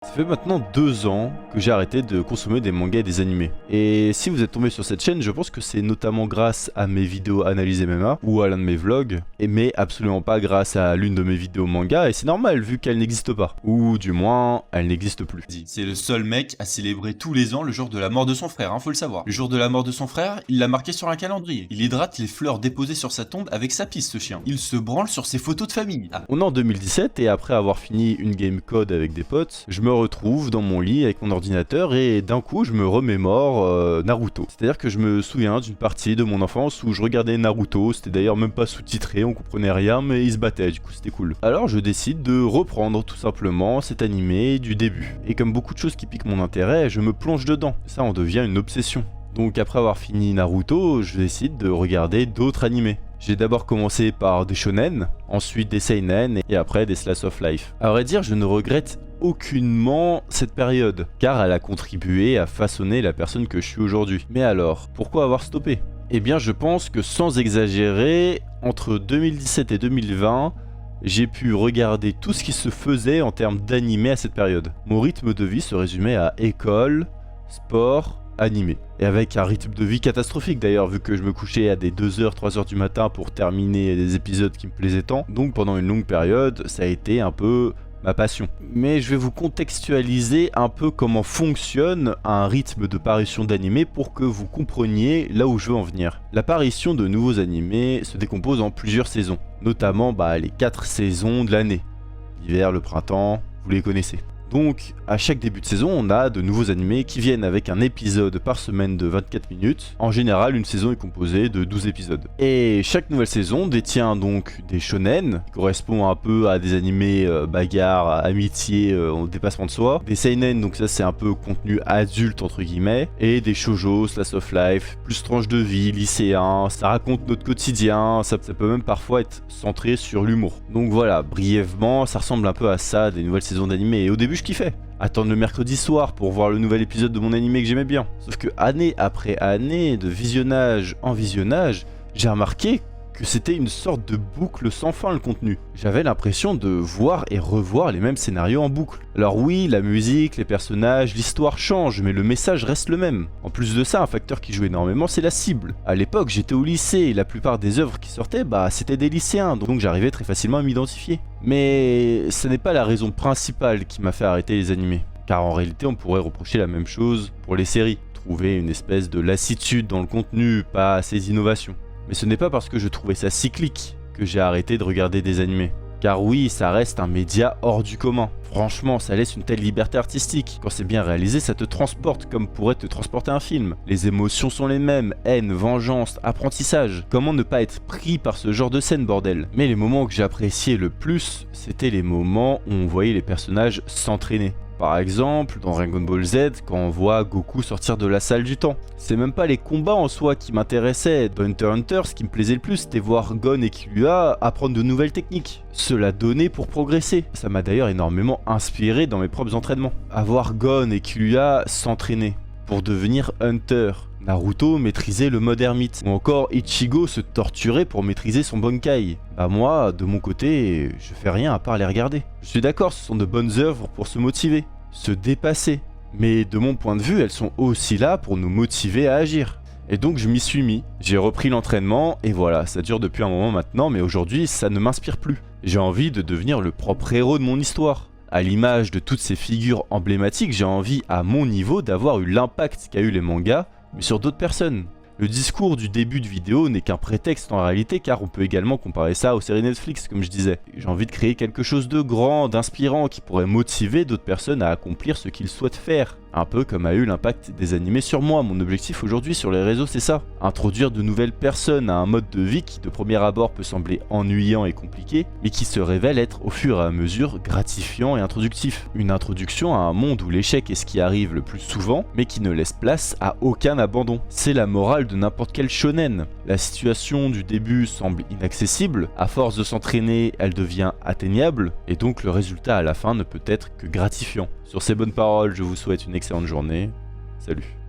Ça fait maintenant 2 ans que j'ai arrêté de consommer des mangas et des animés. Et si vous êtes tombé sur cette chaîne, je pense que c'est notamment grâce à mes vidéos analyse MMA ou à l'un de mes vlogs, mais absolument pas grâce à l'une de mes vidéos manga, et c'est normal vu qu'elle n'existe pas. Ou du moins, elle n'existe plus. C'est le seul mec à célébrer tous les ans le jour de la mort de son frère, faut le savoir. Le jour de la mort de son frère, il l'a marqué sur un calendrier. Il hydrate les fleurs déposées sur sa tombe avec sa pisse, ce chien. Il se branle sur ses photos de famille. On est en 2017 et après avoir fini une game code avec des potes, je me retrouve dans mon lit avec mon ordinateur et d'un coup je me remémore Naruto. C'est-à-dire que je me souviens d'une partie de mon enfance où je regardais Naruto, c'était d'ailleurs même pas sous-titré, on comprenait rien mais il se battait, du coup c'était cool. Alors je décide de reprendre tout simplement cet animé du début. Et comme beaucoup de choses qui piquent mon intérêt, je me plonge dedans. Ça en devient une obsession. Donc après avoir fini Naruto, je décide de regarder d'autres animés. J'ai d'abord commencé par des shonen, ensuite des seinen et après des slice of life. À vrai dire, je ne regrette aucunement cette période, car elle a contribué à façonner la personne que je suis aujourd'hui. Mais alors, pourquoi avoir stoppé? Eh bien, je pense que sans exagérer, entre 2017 et 2020, j'ai pu regarder tout ce qui se faisait en termes d'animé à cette période. Mon rythme de vie se résumait à école, sport, animé. Et avec un rythme de vie catastrophique d'ailleurs, vu que je me couchais à des 2h, 3h du matin pour terminer des épisodes qui me plaisaient tant. Donc pendant une longue période, ça a été un peu ma passion. Mais je vais vous contextualiser un peu comment fonctionne un rythme de parution d'animé pour que vous compreniez là où je veux en venir. L'apparition de nouveaux animés se décompose en plusieurs saisons, notamment les 4 saisons de l'année. L'hiver, le printemps, vous les connaissez. Donc, à chaque début de saison, on a de nouveaux animés qui viennent avec un épisode par semaine de 24 minutes. En général, une saison est composée de 12 épisodes. Et chaque nouvelle saison détient donc des shonen, qui correspondent un peu à des animés bagarre, amitié, dépassement de soi. Des seinen, donc ça c'est un peu contenu adulte entre guillemets. Et des shoujo, slice of life, plus tranche de vie, lycéen, ça raconte notre quotidien, ça peut même parfois être centré sur l'humour. Donc voilà, brièvement, ça ressemble un peu à ça, des nouvelles saisons d'animés. Et au début, je kiffais. Attendre le mercredi soir pour voir le nouvel épisode de mon animé que j'aimais bien. Sauf que année après année, de visionnage en visionnage, j'ai remarqué que c'était une sorte de boucle sans fin le contenu. J'avais l'impression de voir et revoir les mêmes scénarios en boucle. Alors oui, la musique, les personnages, l'histoire change, mais le message reste le même. En plus de ça, un facteur qui joue énormément, c'est la cible. À l'époque, j'étais au lycée et la plupart des œuvres qui sortaient, c'était des lycéens, donc j'arrivais très facilement à m'identifier. Mais ce n'est pas la raison principale qui m'a fait arrêter les animés. Car en réalité, on pourrait reprocher la même chose pour les séries. Trouver une espèce de lassitude dans le contenu, pas assez d'innovation. Mais ce n'est pas parce que je trouvais ça cyclique que j'ai arrêté de regarder des animés. Car oui, ça reste un média hors du commun. Franchement, ça laisse une telle liberté artistique. Quand c'est bien réalisé, ça te transporte comme pourrait te transporter un film. Les émotions sont les mêmes, haine, vengeance, apprentissage. Comment ne pas être pris par ce genre de scène, bordel? Mais les moments que j'appréciais le plus, c'était les moments où on voyait les personnages s'entraîner. Par exemple, dans Dragon Ball Z, quand on voit Goku sortir de la salle du temps. C'est même pas les combats en soi qui m'intéressaient. Dans Hunter x Hunter, ce qui me plaisait le plus, c'était voir Gon et Killua apprendre de nouvelles techniques. Cela donnait pour progresser. Ça m'a d'ailleurs énormément inspiré dans mes propres entraînements. Avoir Gon et Killua s'entraîner pour devenir Hunter. Naruto maîtrisait le mode ermite. Ou encore Ichigo se torturait pour maîtriser son Bankai. Moi, de mon côté, je fais rien à part les regarder. Je suis d'accord, ce sont de bonnes œuvres pour se motiver, se dépasser. Mais de mon point de vue, elles sont aussi là pour nous motiver à agir. Et donc je m'y suis mis, j'ai repris l'entraînement et voilà, ça dure depuis un moment maintenant, mais aujourd'hui ça ne m'inspire plus. J'ai envie de devenir le propre héros de mon histoire. À l'image de toutes ces figures emblématiques, j'ai envie à mon niveau d'avoir eu l'impact qu'a eu les mangas, mais sur d'autres personnes. Le discours du début de vidéo n'est qu'un prétexte en réalité, car on peut également comparer ça aux séries Netflix comme je disais. J'ai envie de créer quelque chose de grand, d'inspirant, qui pourrait motiver d'autres personnes à accomplir ce qu'ils souhaitent faire. Un peu comme a eu l'impact des animés sur moi. Mon objectif aujourd'hui sur les réseaux, c'est ça. Introduire de nouvelles personnes à un mode de vie qui de premier abord peut sembler ennuyant et compliqué, mais qui se révèle être au fur et à mesure gratifiant et introductif. Une introduction à un monde où l'échec est ce qui arrive le plus souvent, mais qui ne laisse place à aucun abandon. C'est la morale de n'importe quel shonen. La situation du début semble inaccessible, à force de s'entraîner, elle devient atteignable, et donc le résultat à la fin ne peut être que gratifiant. Sur ces bonnes paroles, je vous souhaite une excellente journée. Salut.